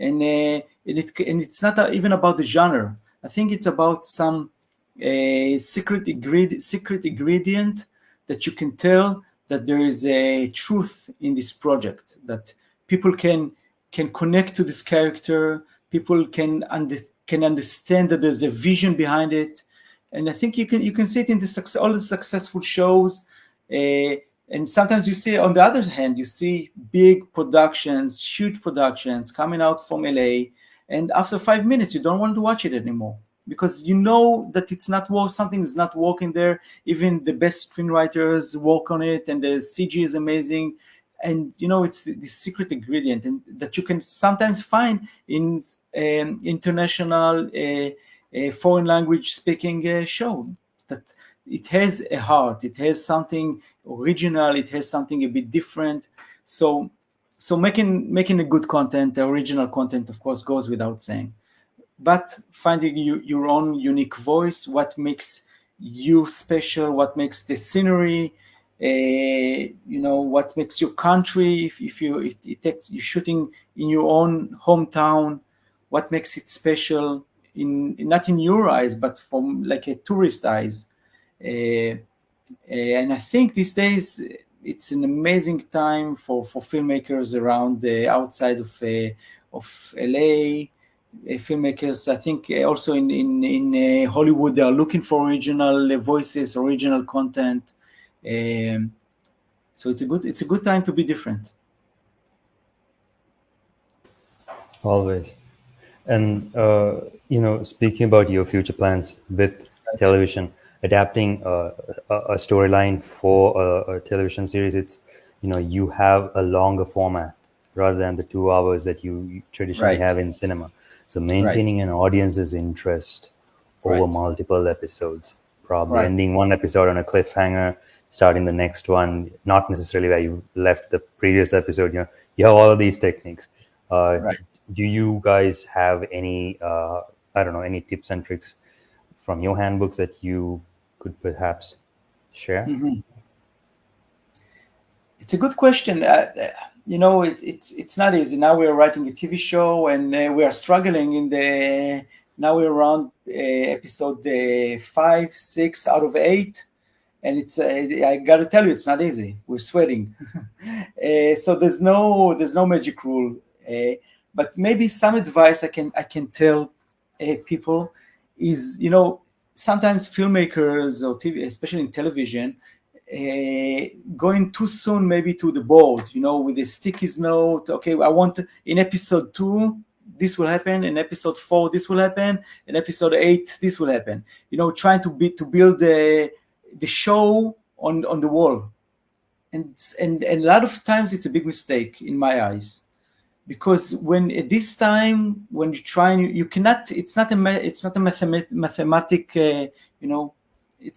and it's not even about the genre. I think it's about some secret ingredient that you can tell that there is a truth in this project, that people can connect to this character. People can understand that there's a vision behind it. And I think you can see it in all the successful shows. And sometimes you see, on the other hand, you see big productions, huge productions coming out from LA, and after 5 minutes, you don't want to watch it anymore, because you know that something is not working there. Even the best screenwriters work on it, and the CG is amazing, and it's the secret ingredient, and that you can sometimes find in international foreign language speaking show, that it has a heart, it has something original, it has something a bit different. So making a good content, the original content, of course, goes without saying, but finding your own unique voice, what makes you special, what makes the scenery, what makes your country, if you're shooting in your own hometown, what makes it special, not in your eyes, but from like a tourist eyes. And I think these days it's an amazing time for filmmakers around the outside of LA. Filmmakers, I think, also in Hollywood, they are looking for original voices, original content. So it's a good time to be different. Always. And speaking about your future plans with Right. television, adapting a storyline for a television series, it's you have a longer format rather than the 2 hours that you traditionally Right. have in cinema. So Right. maintaining an audience's interest over Right. multiple episodes, probably Right. ending one episode on a cliffhanger, starting the next one, not necessarily where you left the previous episode. You have all of these techniques. Uh, Right. do you guys have any, I don't know, any tips and tricks from your handbooks that you could perhaps share? It's a good question. It's not easy. Now we're writing a TV show, and we are struggling in the. Now we're around episode 5, 6 out of 8, and it's. I got to tell you, it's not easy. We're sweating. So there's no magic rule. But maybe some advice I can tell people is, sometimes filmmakers or TV, especially in television, going too soon maybe to the board, with a sticky note. Okay, I want in episode 2 this will happen, in episode 4 this will happen, in episode 8 this will happen. Trying to build the show on the wall, and a lot of times it's a big mistake in my eyes, because when at this time when you try, you cannot. It's not a mathematic. It's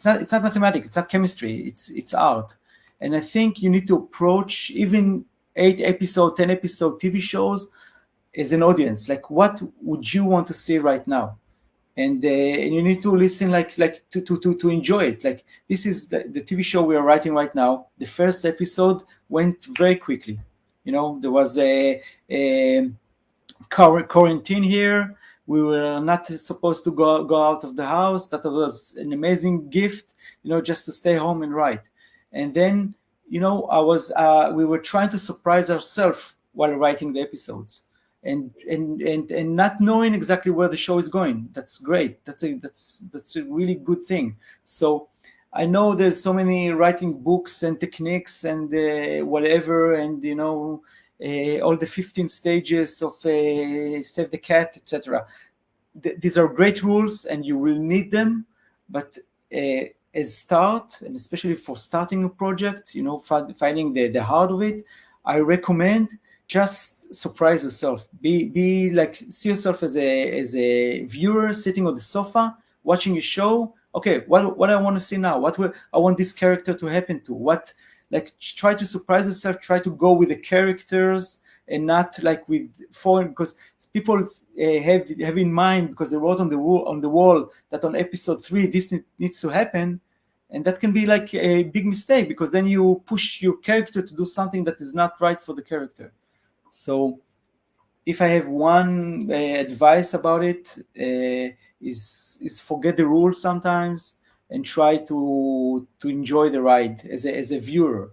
not mathematics. It's not chemistry. It's art, and I think you need to approach even 8-episode, 10-episode TV shows as an audience. Like, what would you want to see right now? And you need to listen, like to enjoy it. Like, this is the TV show we are writing right now. The first episode went very quickly. There was a quarantine here. We were not supposed to go out of the house. That was an amazing gift, just to stay home and write. And then, we were trying to surprise ourselves while writing the episodes, and not knowing exactly where the show is going. That's great. That's a really good thing. So I know there's so many writing books and techniques and whatever, and all the 15 stages of Save the Cat, etc. These are great rules, and you will need them. But as start, and especially for starting a project, finding the heart of it, I recommend just surprise yourself. Be like, see yourself as a viewer sitting on the sofa watching a show. Okay, what I want to see now? What I want this character to happen to? What, like, try to surprise yourself. Try to go with the characters and not like with foreign, because people have in mind, because they wrote on the wall that on episode 3 this needs to happen, and that can be like a big mistake, because then you push your character to do something that is not right for the character. So if I have one advice about it, is forget the rules sometimes and try to enjoy the ride as a viewer,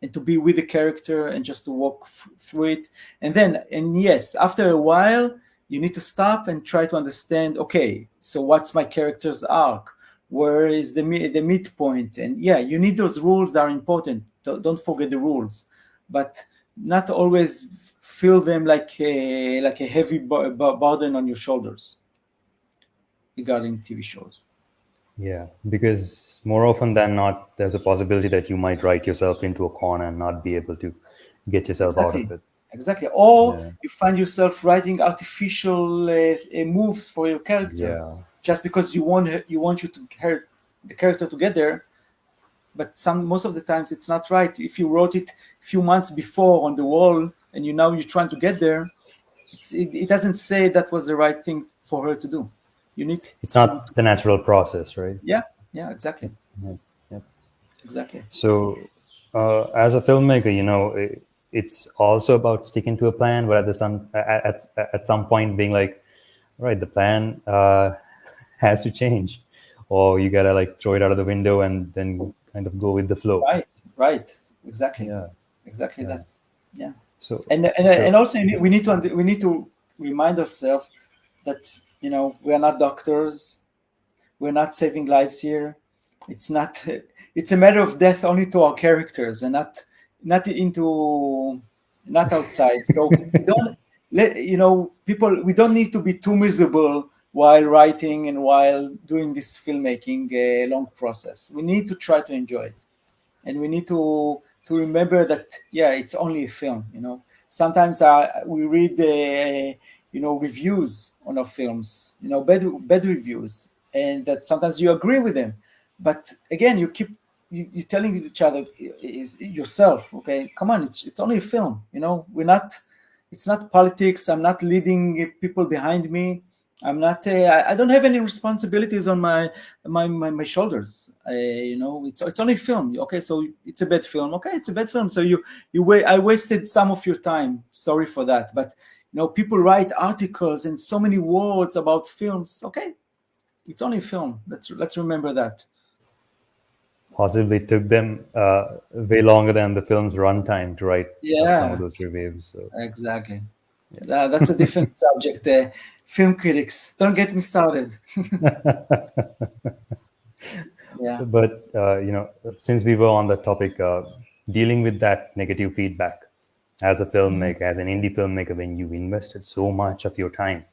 and to be with the character and just to walk through it. And yes, after a while you need to stop and try to understand, okay, so what's my character's arc? Where is the midpoint? And yeah, you need those rules that are important. Don't forget the rules, but not always feel them like a heavy burden on your shoulders regarding TV shows. Yeah, because more often than not, there's a possibility that you might write yourself into a corner and not be able to get yourself out of it. Exactly. Or you find yourself writing artificial moves for your character, just because you want the character to get there. But most of the times it's not right. If you wrote it a few months before on the wall and you're trying to get there, it doesn't say that was the right thing for her to do. It's not the natural process, right? Yeah, exactly. Yeah. Exactly. So as a filmmaker, it's also about sticking to a plan, but at some point being like, right, the plan has to change, or you gotta like throw it out of the window and then kind of go with the flow. Right. Exactly. Yeah. Exactly that. Yeah. So and also we need to remind ourselves that we are not doctors. We're not saving lives here. It's a matter of death only to our characters, and not outside. So we don't need to be too miserable while writing and while doing this filmmaking long process. We need to try to enjoy it, and we need to remember that it's only a film. Sometimes we read reviews on our films, bad reviews, and that sometimes you agree with them, but again you're telling each other, is yourself, okay, come on, it's only a film. It's not politics. I'm not leading people behind me. I'm not I don't have any responsibilities on my shoulders. It's only film. Okay, so it's a bad film. Okay, it's a bad film. So I wasted some of your time. Sorry for that. But people write articles and so many words about films. Okay, it's only a film. Let's remember that. Possibly took them way longer than the film's runtime to write some of those reviews. So. Exactly. That's a different subject. Film critics, don't get me started. Yeah. But since we were on the topic, dealing with that negative feedback as a filmmaker, as an indie filmmaker, when you invested so much of your time,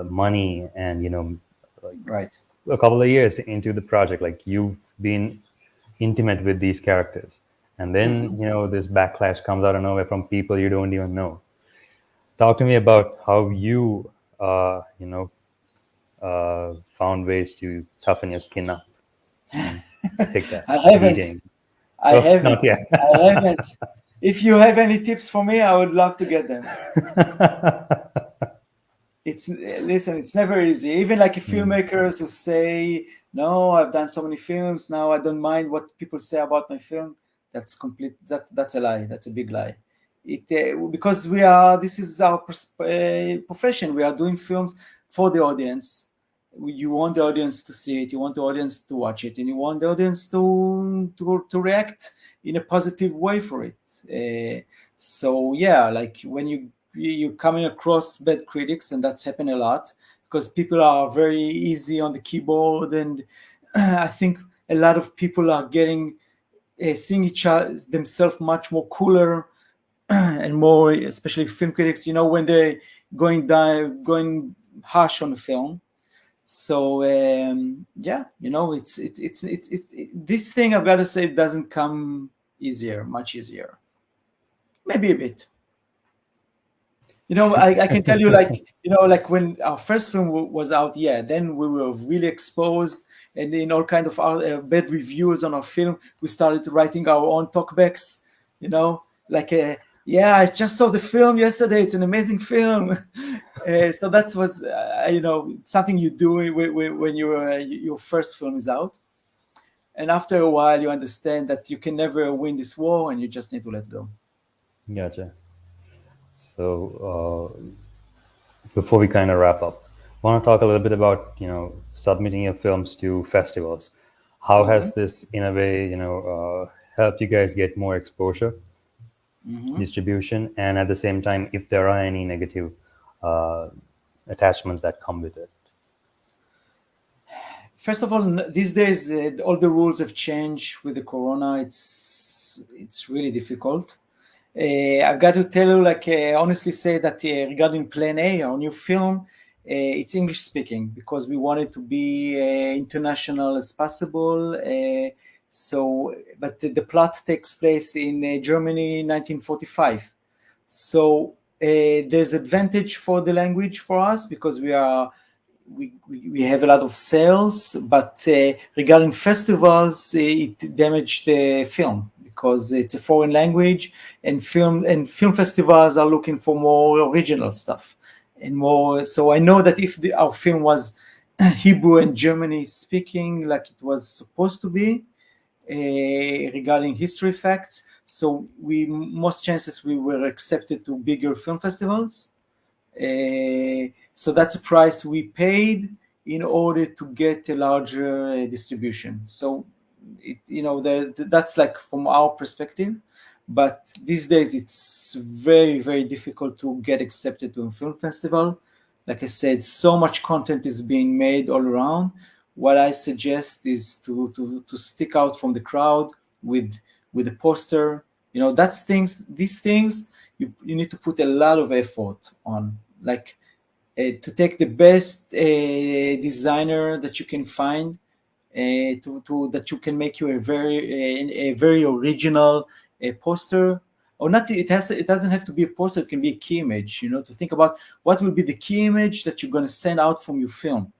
money, and Right. a couple of years into the project, like you've been intimate with these characters, and then this backlash comes out of nowhere from people you don't even know. Talk to me about how you found ways to toughen your skin up and take that I haven't. beating. I Oh, haven't. not yet. I haven't. If you have any tips for me, I would love to get them. Listen, it's never easy. Even like filmmakers who say, "No, I've done so many films now. I don't mind what people say about my film." That's complete. That's a lie. That's a big lie. Because this is our profession. We are doing films for the audience. You want the audience to see it. You want the audience to watch it, and you want the audience to react in a positive way for it. So yeah, like when you're coming across bad critics, and that's happened a lot because people are very easy on the keyboard, and I think a lot of people are getting seeing each other themselves much more cooler and more, especially film critics, when they're going harsh on the film. So yeah, it's this thing, I've got to say, it doesn't come much easier, maybe a bit. I can tell you, like when our first film was out, then we were really exposed, and in all kind of bad reviews on our film, we started writing our own talkbacks, like I just saw the film yesterday, it's an amazing film. So that was something you do when your first film is out, and after a while you understand that you can never win this war, and you just need to let go. Gotcha. So before we kind of wrap up, I want to talk a little bit about submitting your films to festivals. How has this, in a way, helped you guys get more exposure, distribution, and at the same time, if there are any negative attachments that come with it? First of all, these days all the rules have changed with the corona. It's really difficult. I've got to tell you, honestly say that regarding Plan A, our new film, it's English speaking because we want it to be international as possible. But the plot takes place in Germany, 1945. So there's advantage for the language for us because we have a lot of sales, but regarding festivals, it damaged the film because it's a foreign language, and film festivals are looking for more original stuff and more. So I know that if our film was Hebrew and Germany speaking, like it was supposed to be, regarding history facts, so most chances we were accepted to bigger film festivals. So that's a price we paid in order to get a larger distribution. So that's like from our perspective, but these days it's very, very difficult to get accepted to a film festival. Like I said, so much content is being made all around. What I suggest is to stick out from the crowd with a poster. These things you need to put a lot of effort on, like to take the best designer that you can find, that you can make you a very original poster, or not. It doesn't have to be a poster. It can be a key image. To think about what will be the key image that you're going to send out from your film,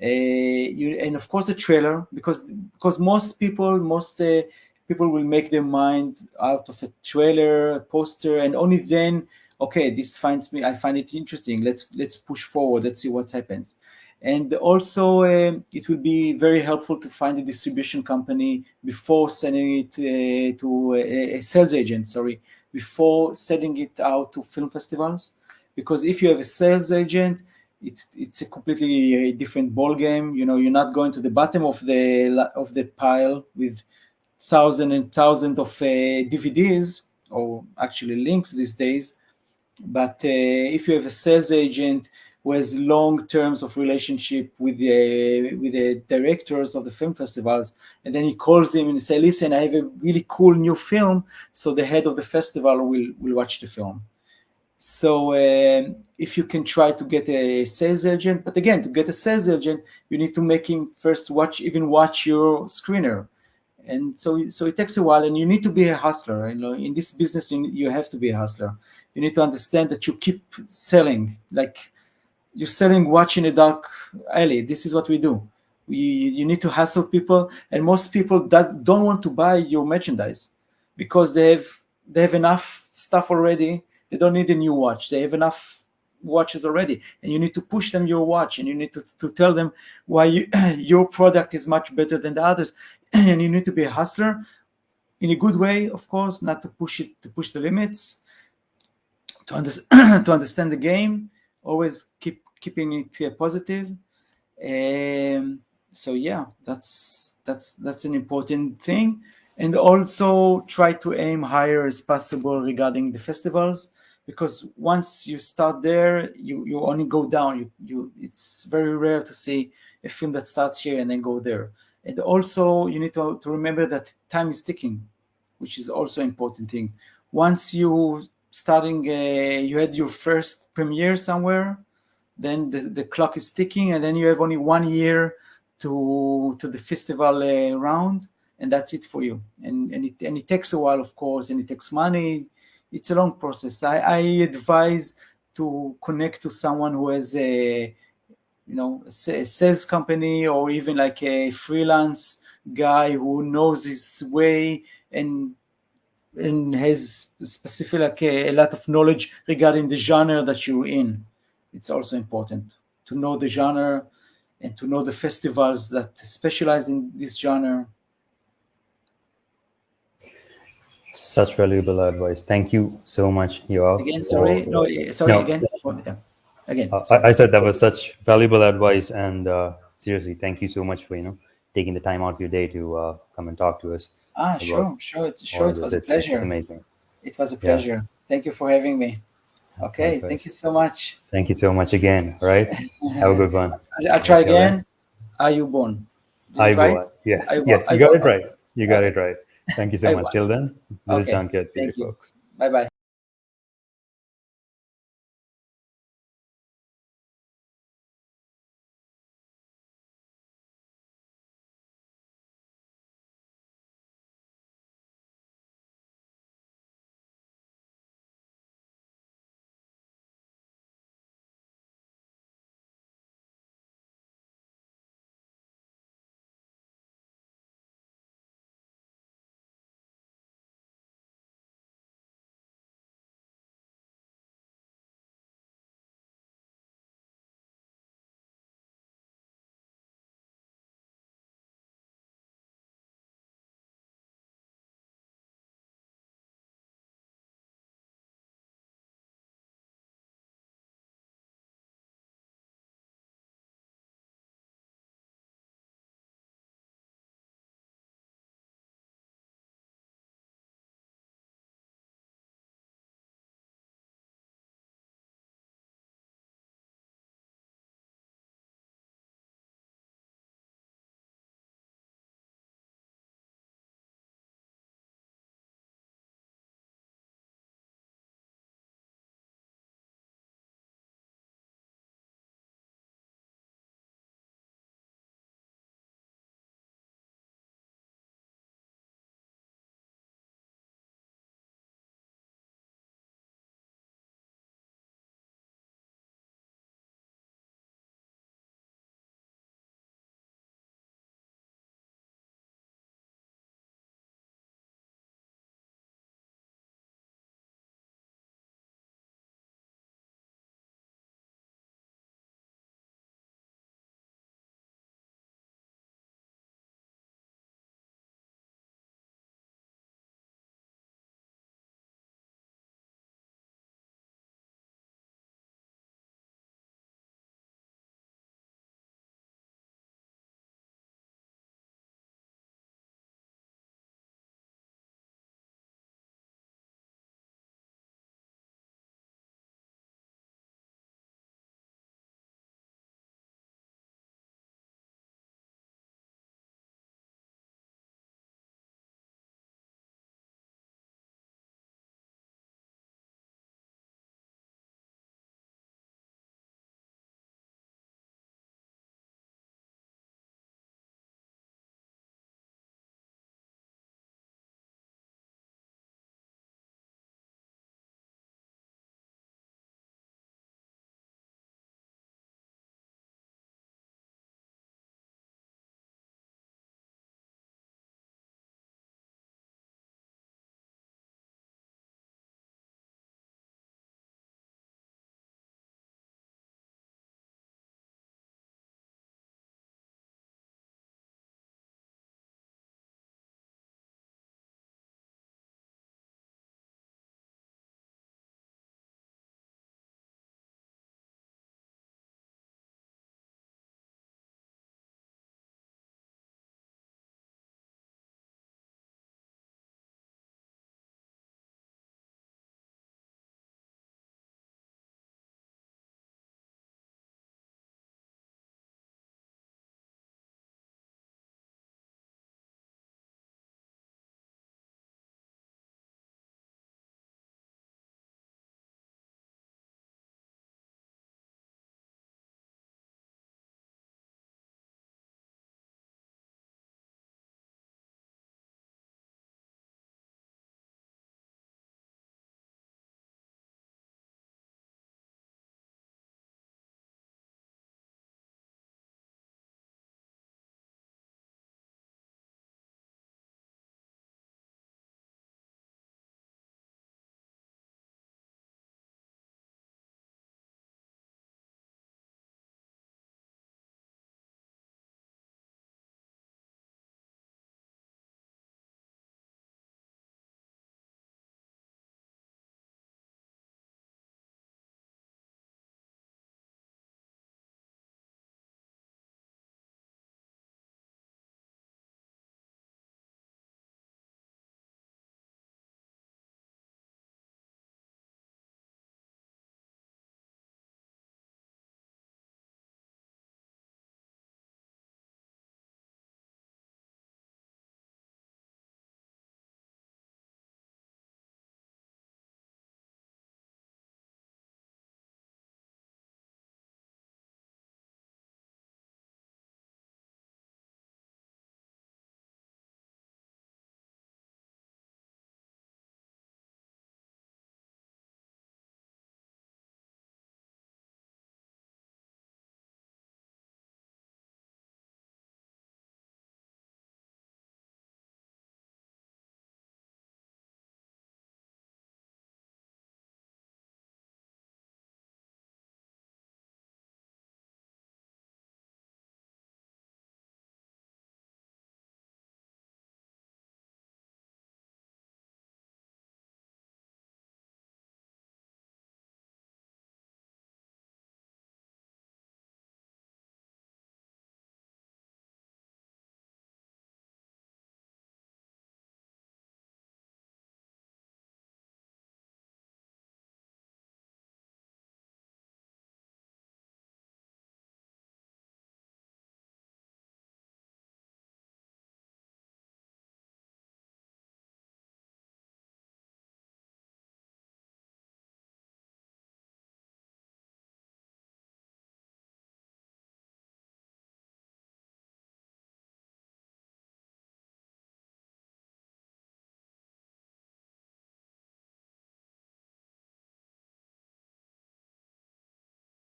and of course the trailer, because most people will make their mind out of a trailer, a poster, and only then, okay, I find it interesting. Let's push forward. Let's see what happens. And also, it will be very helpful to find a distribution company before sending it to a sales agent. Before sending it out to film festivals, because if you have a sales agent, it's a completely different ball game. You're not going to the bottom of the pile with thousands and thousands of DVDs, or actually links these days. But if you have a sales agent who has long terms of relationship with the directors of the film festivals, and then he calls him and say, listen, I have a really cool new film, so the head of the festival will watch the film. So if you can try to get a sales agent, but again, to get a sales agent, you need to make him first watch your screener. And so it takes a while, and you need to be a hustler. In this business, you have to be a hustler. You need to understand that you keep selling, like you're selling watch in a dark alley. This is what we do. You need to hustle people, and most people that don't want to buy your merchandise because they have enough stuff already. They don't need a new watch. They have enough watches already, and you need to push them your watch, and you need to tell them why your product is much better than the others. And you need to be a hustler in a good way, of course, not to push the limits, to understand the game, always keeping it positive. So yeah, that's an important thing. And also try to aim higher as possible regarding the festivals, because once you start there, you only go down. It's very rare to see a film that starts here and then go there. And also you need to remember that time is ticking, which is also an important thing. Once you had your first premiere somewhere, then the clock is ticking, and then you have only 1 year to the festival round, and that's it for you. And it takes a while, of course, and it takes money. It's a long process. I advise to connect to someone who has a sales company, or even like a freelance guy who knows his way and has specific, like a lot of knowledge regarding the genre that you're in. It's also important to know the genre and to know the festivals that specialize in this genre. Such valuable advice. Thank you so much, Yoav. Again, sorry. No, again. Again. I said that was such valuable advice, and seriously, thank you so much for taking the time out of your day to come and talk to us. Sure. It was a pleasure. It's amazing. It was a pleasure. Yeah. Thank you for having me. Okay, likewise. Thank you so much. Thank you so much again. Right? Have a good one. I'll try again. Ayubon. Ayubon. Yes. Yes. You got it right. You got it right. Thank you so much. Till then, this is Junkyard Theory, folks. Bye-bye.